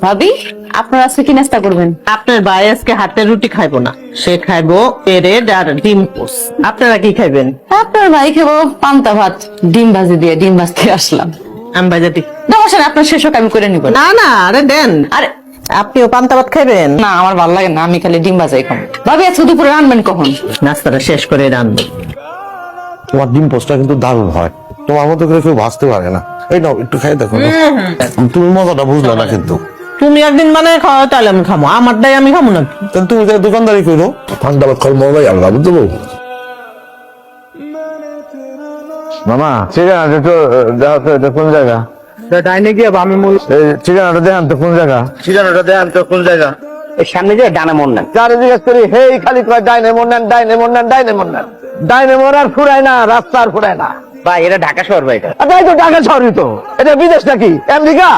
ভাবি, আপনারা আজকে কি নাস্তা করবেন? আপনার ভাই আজকে হাতের রুটি খাইবো না, সে খাইবো পেরেড আর ডিম পোস্ট। আপনারা কি খাইবেন? আপনার ভাই খাবো পান্তা ভাত, ডিম ভাজি দিয়ে ডিম ভাজতে আসলাম। আমি বাজাতি নমস্কার, আপনার শেষ হোক, আমি করে নিব। না না, আরে দেন। আরে আপনিও পান্তা ভাত খাইবেন? না, আমার ভালো লাগে না, আমি খালি ডিম ভাজাই খাবো। ভাবি, আজকে দুপুরে রান্নাবেন কখন? নাস্তাটা শেষ করে রান্না। তোমার ডিম পোস্টটা কিন্তু দারুণ হয়, তোমার মতো করে কেউ ভাজতে পারে না। এই নাও একটু খাই দেখো না। তুমি মজাটা বুঝলে না কিন্তু। তুমি একদিন মানে খাওয়া, তাহলে আমি খাবো, আমারটাই আমি খাবো না। তাহলে তুমি যাই দোকানদারি করো, ঠান্ডা ভাত খাওয়ার মজাই আলাদা, বুঝতে পারো? মামা ঠিকানাটা একটু দেখো তো, এটা কোন জায়গা? ডাইনে গিয়ে বামে মূল এই ঠিকানাটা দেখান তো কোন জায়গা? ঠিকানাটা দেন তো কোন জায়গা? এই সামনে যে ডানা মন নেন। যারে জিজ্ঞেস করি হেই খালি কয় ডাইনে মন নেন, ডাইনে মন নেন, ডাইনে মন নেন। ডাইনে মন আর ফুরায় না, রাস্তা আর ফুরায় না। ভাই এটা ঢাকা শহর ভাই এটা। আচ্ছা এই তো ঢাকা শহরই তো, এটা বিদেশ নাকি আমেরিকা?